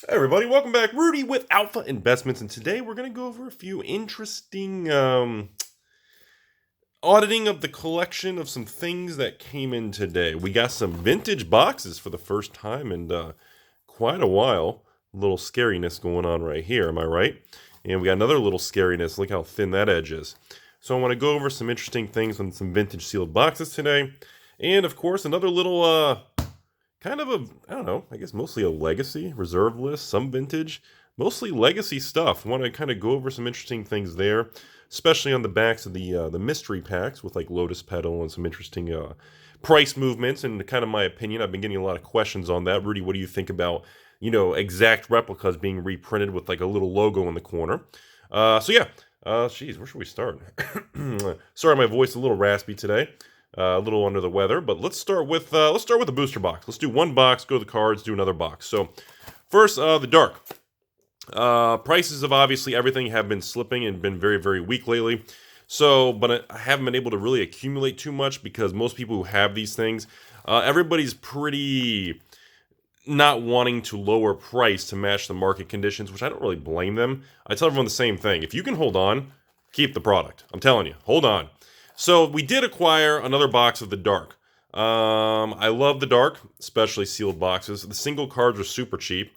Hey everybody, welcome back. Rudy with Alpha Investments, and today we're going to go over a few interesting auditing of the collection of some things that came in today. We got some vintage boxes for the first time in quite a while. A little scariness going on right here, am I right? And we got another little scariness. Look how thin that edge is. So I want to go over some interesting things on some vintage sealed boxes today. And of course, another little kind of I don't know, I guess mostly a legacy, reserve list, some vintage, mostly legacy stuff. Want to kind of go over some interesting things there, especially on the backs of the mystery packs with like Lotus Petal and some interesting price movements and kind of my opinion. I've been getting a lot of questions on that. Rudy, what do you think about, exact replicas being reprinted with like a little logo in the corner? Geez, where should we start? Sorry, my voice is a little raspy today. A little under the weather, but let's start with the booster box. Let's do one box, go to the cards, do another box. So first, the dark. Prices of obviously everything have been slipping and been very, very weak lately. So, but I haven't been able to really accumulate too much because most people who have these things, everybody's pretty not wanting to lower price to match the market conditions, which I don't really blame them. I tell everyone the same thing. If you can hold on, keep the product. I'm telling you, hold on. So we did acquire another box of the dark. I love the dark, especially sealed boxes. The single cards are super cheap.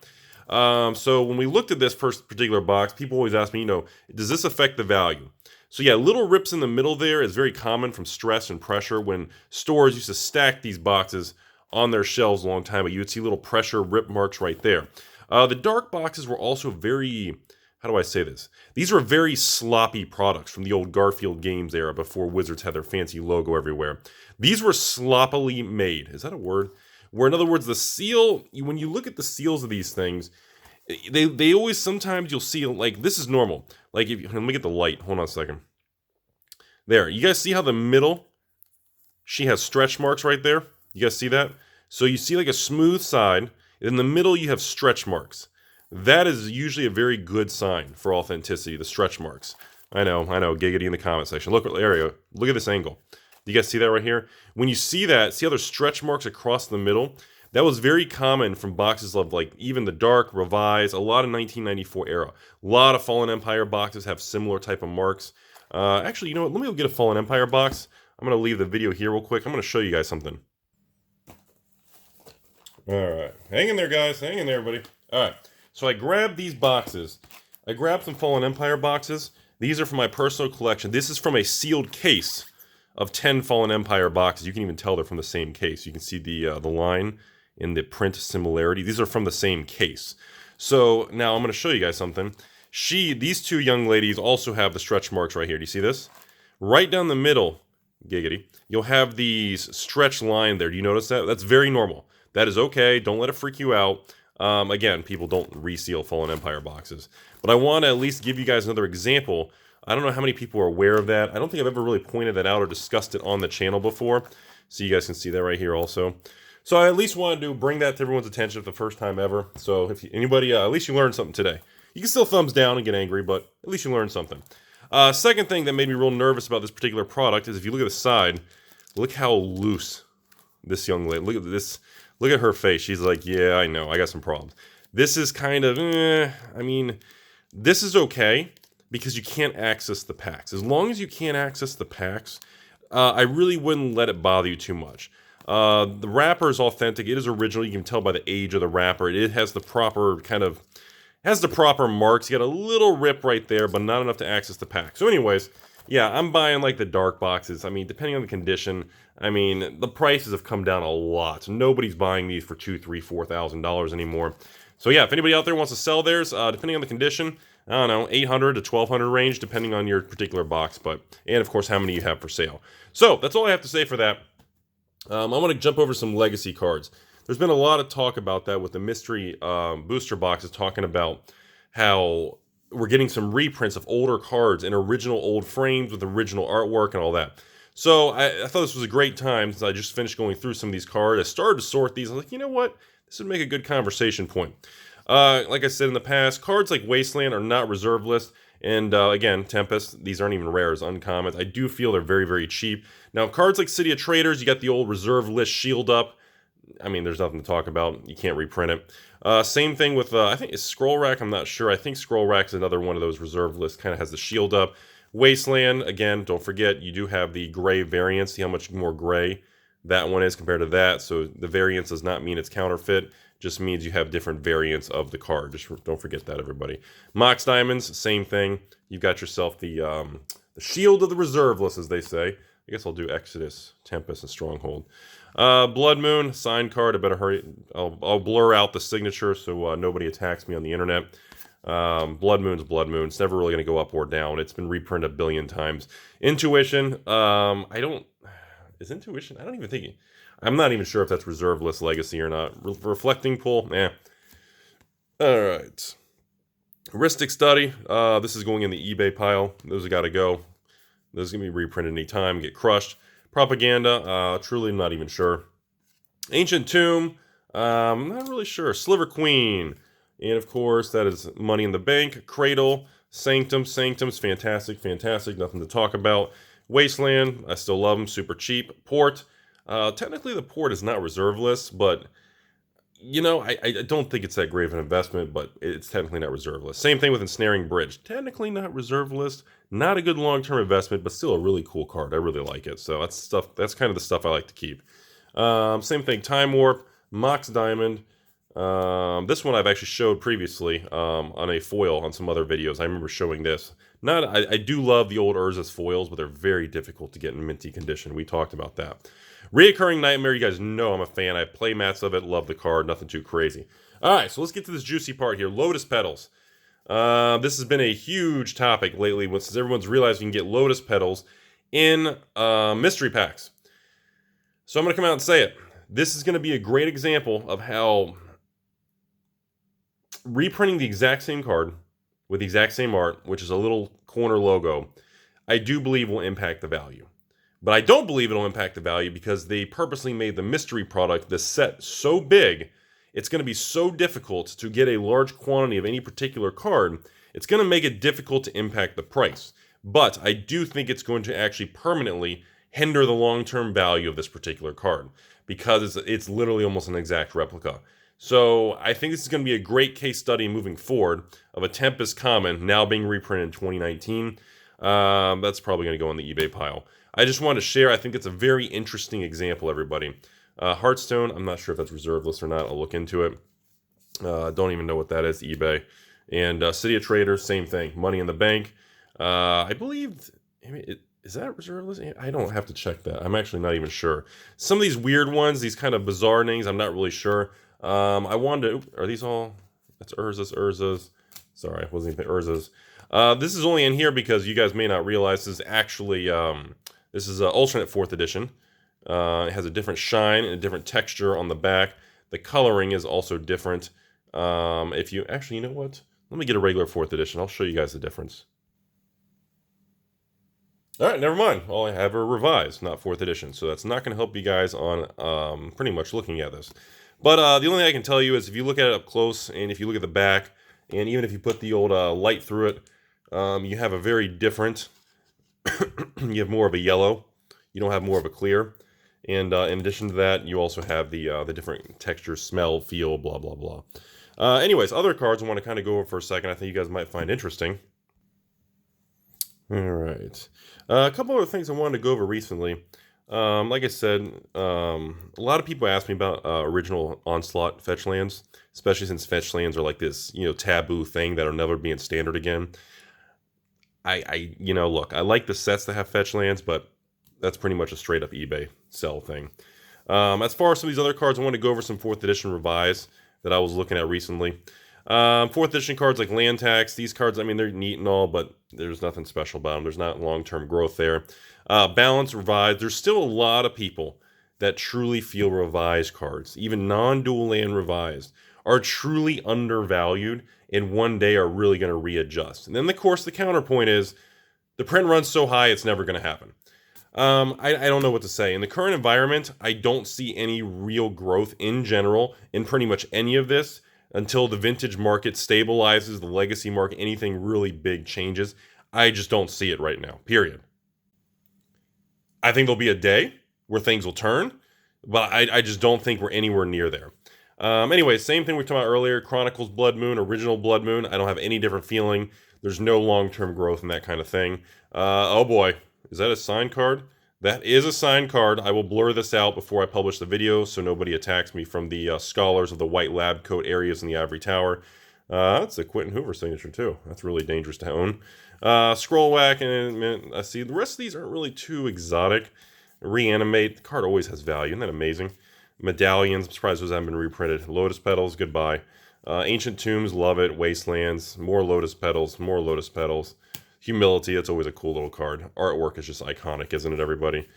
So when we looked at this first particular box, people always ask me, does this affect the value? So yeah, little rips in the middle there is very common from stress and pressure. When stores used to stack these boxes on their shelves a long time ago, you would see little pressure rip marks right there. The dark boxes were also very... How do I say this? These were very sloppy products from the old Garfield Games era before Wizards had their fancy logo everywhere. These were sloppily made. Is that a word? Where, in other words, the seal, when you look at the seals of these things, they always, sometimes you'll see, like, this is normal. Like, let me get the light. Hold on a second. There. You guys see how the middle, she has stretch marks right there? You guys see that? So you see, like, a smooth side. In the middle, you have stretch marks. That is usually a very good sign for authenticity, the stretch marks. I know, giggity in the comment section. Look at this angle. Do you guys see that right here? When you see that, see how there's stretch marks across the middle? That was very common from boxes of like even the dark, revise, a lot of 1994 era. A lot of Fallen Empire boxes have similar type of marks. Actually, you know what? Let me go get a Fallen Empire box. I'm going to leave the video here real quick. I'm going to show you guys something. All right. Hang in there, guys. Hang in there, everybody. All right. So I grabbed these boxes. I grabbed some Fallen Empire boxes. These are from my personal collection. This is from a sealed case of 10 Fallen Empire boxes. You can even tell they're from the same case. You can see the line in the print similarity. These are from the same case. So now I'm going to show you guys something. These two young ladies also have the stretch marks right here. Do you see this? Right down the middle, giggity, you'll have these stretch line there. Do you notice that? That's very normal. That is okay. Don't let it freak you out. Again, people don't reseal Fallen Empire boxes. But I want to at least give you guys another example. I don't know how many people are aware of that. I don't think I've ever really pointed that out or discussed it on the channel before. So you guys can see that right here also. So I at least wanted to bring that to everyone's attention for the first time ever. So if anybody, at least you learned something today. You can still thumbs down and get angry, but at least you learned something. Second thing that made me real nervous about this particular product is if you look at the side, look how loose this young lady, look at this. Look at her face. She's like, yeah, I know. I got some problems. This is kind of, this is okay because you can't access the packs. As long as you can't access the packs, I really wouldn't let it bother you too much. The wrapper is authentic. It is original. You can tell by the age of the wrapper. It has the proper marks. You got a little rip right there, but not enough to access the pack. So anyways, yeah, I'm buying like the dark boxes. I mean, depending on the condition, the prices have come down a lot. Nobody's buying these for $2,000, $3,000, $4,000 anymore. So yeah, if anybody out there wants to sell theirs, depending on the condition, I don't know, $800 to $1,200 range, depending on your particular box, and of course how many you have for sale. So that's all I have to say for that. I want to jump over some legacy cards. There's been a lot of talk about that with the mystery booster boxes, talking about how we're getting some reprints of older cards in original old frames with original artwork and all that. So I thought this was a great time since I just finished going through some of these cards. I started to sort these. I was like, you know what? This would make a good conversation point. Like I said in the past, cards like Wasteland are not reserve list. And again, Tempest, these aren't even rares, uncommons. I do feel they're very, very cheap. Now, cards like City of Traders, you got the old reserve list shield up. I mean, there's nothing to talk about. You can't reprint it. Same thing with, I think it's Scroll Rack. I'm not sure. I think Scroll Rack's another one of those reserve lists, kind of has the shield up. Wasteland, again, don't forget, you do have the gray variance. See how much more gray that one is compared to that. So the variance does not mean it's counterfeit. Just means you have different variants of the card. Just don't forget that, everybody. Mox Diamonds, same thing. You've got yourself the shield of the reserve list, as they say. I guess I'll do Exodus, Tempest, and Stronghold. Blood Moon, signed card. I better hurry. I'll blur out the signature so nobody attacks me on the internet. Blood Moon's Blood Moon. It's never really going to go up or down. It's been reprinted a billion times. Intuition. Is Intuition? I don't even think. I'm not even sure if that's reserve list legacy or not. Reflecting Pool. All right. Heuristic Study. This is going in the eBay pile. Those have got to go. Those are going to be reprinted anytime. Get crushed. Propaganda. Truly, I'm not even sure. Ancient Tomb. I'm not really sure. Sliver Queen. And of course, that is Money in the Bank. Cradle. Sanctum's fantastic. Nothing to talk about. Wasteland. I still love them. Super cheap. Port. Technically, the Port is not reserve list, but you know, I don't think it's that great of an investment, but it's technically not reserve list. Same thing with Ensnaring Bridge. Technically not reserve list. Not a good long-term investment, but still a really cool card. I really like it. So that's stuff. That's kind of the stuff I like to keep. Same thing. Time Warp. Mox Diamond. This one I've actually showed previously on a foil on some other videos. I remember showing this. I do love the old Urza's foils, but they're very difficult to get in minty condition. We talked about that. Reoccurring Nightmare, you guys know I'm a fan. I play mats of it, love the card, nothing too crazy. All right, so let's get to this juicy part here. Lotus Petals. This has been a huge topic lately since everyone's realized you can get Lotus Petals in mystery packs. So I'm going to come out and say it. This is going to be a great example of how reprinting the exact same card with the exact same art, which is a little corner logo, I do believe will impact the value. But I don't believe it'll impact the value because they purposely made the mystery product, the set, so big, it's going to be so difficult to get a large quantity of any particular card, it's going to make it difficult to impact the price. But I do think it's going to actually permanently hinder the long-term value of this particular card because it's literally almost an exact replica. So I think this is going to be a great case study moving forward of a Tempest Common now being reprinted in 2019. That's probably going to go on the eBay pile. I just wanted to share. I think it's a very interesting example, everybody. Hearthstone, I'm not sure if that's reserve list or not. I'll look into it. Don't even know what that is, eBay. And City of Traders, same thing. Money in the Bank. I believe, is that reserve list? I don't have to check that. I'm actually not even sure. Some of these weird ones, these kind of bizarre names, I'm not really sure. I wanted to, are these all, that's Urza's. Sorry, I wasn't even Urza's. This is only in here because you guys may not realize this is actually, this is an alternate 4th edition. It has a different shine and a different texture on the back. The coloring is also different. If you, actually, you know what? Let me get a regular 4th edition. I'll show you guys the difference. All right, never mind. All I have are revised, not 4th edition. So that's not going to help you guys on pretty much looking at this. But the only thing I can tell you is if you look at it up close and if you look at the back, and even if you put the old light through it, you have a very different, you have more of a yellow. You don't have more of a clear. And in addition to that, you also have the different texture, smell, feel, blah, blah, blah. Anyways, other cards I want to kind of go over for a second I think you guys might find interesting. All right. A couple other things I wanted to go over recently. Like I said, a lot of people ask me about original Onslaught fetch lands, especially since fetch lands are like this, taboo thing that'll never be in standard again. Look, I like the sets that have fetch lands, but that's pretty much a straight up eBay sell thing. As far as some of these other cards, I want to go over some 4th edition revised that I was looking at recently. 4th edition cards like Land Tax, these cards, I mean, they're neat and all, but there's nothing special about them. There's not long-term growth there. Balance revised, there's still a lot of people that truly feel revised cards, even non-dual land revised, are truly undervalued and one day are really going to readjust. And then, of course, the counterpoint is the print runs so high it's never going to happen. I don't know what to say. In the current environment, I don't see any real growth in general in pretty much any of this until the vintage market stabilizes, the legacy market, anything really big changes. I just don't see it right now, period. I think there'll be a day where things will turn. but I just don't think we're anywhere near there. Anyway, same thing we talked about earlier. Chronicles Blood Moon, original Blood Moon. I don't have any different feeling. There's no long-term growth in that kind of thing. Oh boy, is that a signed card? That is a signed card. I will blur this out before I publish the video so nobody attacks me from the scholars of the white lab coat areas in the Ivory Tower. That's a Quentin Hoover signature too. That's really dangerous to own. Scroll Whack, and I see the rest of these aren't really too exotic. Reanimate, the card always has value. Isn't that amazing? Medallions, I'm surprised those haven't been reprinted. Lotus Petals, goodbye. Ancient Tombs, love it. Wastelands, more Lotus Petals, more Lotus Petals. Humility, that's always a cool little card. Artwork is just iconic, isn't it, everybody?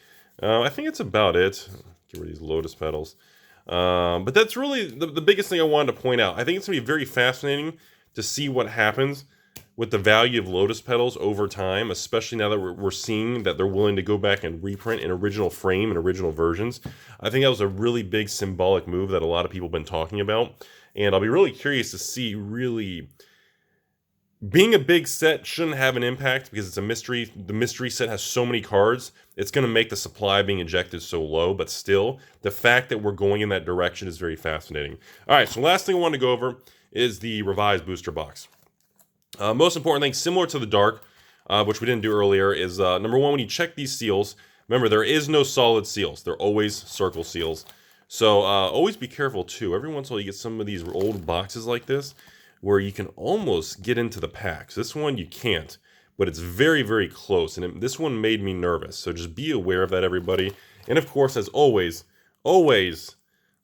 I think it's about it. Get rid of these Lotus Petals. But that's really the biggest thing I wanted to point out. I think it's going to be very fascinating to see what happens with the value of Lotus Petals over time, especially now that we're seeing that they're willing to go back and reprint an original frame and original versions. I think that was a really big symbolic move that a lot of people have been talking about. And I'll be really curious to see really... Being a big set shouldn't have an impact because it's a mystery. The mystery set has so many cards. It's going to make the supply being injected so low, but still, the fact that we're going in that direction is very fascinating. All right, so last thing I want to go over is the revised booster box. Most important thing, similar to the Dark, which we didn't do earlier, is number one, when you check these seals, remember, there is no solid seals. They're always circle seals. So always be careful, too. Every once in a while, you get some of these old boxes like this, where you can almost get into the packs. This one you can't, but it's very, very close. And this one made me nervous. So just be aware of that, everybody. And of course, as always, always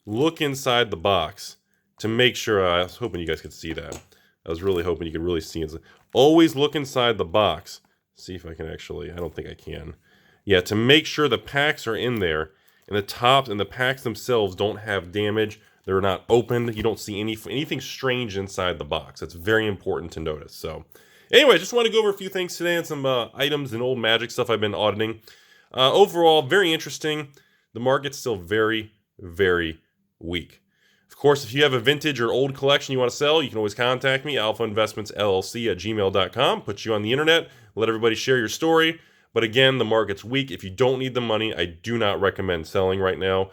look inside the box to make sure. I was hoping you guys could see that. I was really hoping you could really see it. Always look inside the box. See if I can actually, I don't think I can. Yeah, to make sure the packs are in there. And the tops and the packs themselves don't have damage. They're not opened. You don't see anything strange inside the box. That's very important to notice. So anyway, just want to go over a few things today and some items and old Magic stuff I've been auditing. Overall, very interesting. The market's still very, very weak. Of course, if you have a vintage or old collection you want to sell, you can always contact me, AlphainvestmentsLLC at gmail.com. Put you on the internet. Let everybody share your story. But again, the market's weak. If you don't need the money, I do not recommend selling right now.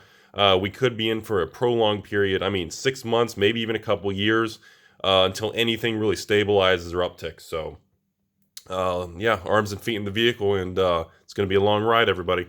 We could be in for a prolonged period. I mean, 6 months, maybe even a couple years, until anything really stabilizes or upticks. So, yeah, arms and feet in the vehicle, and it's going to be a long ride, everybody.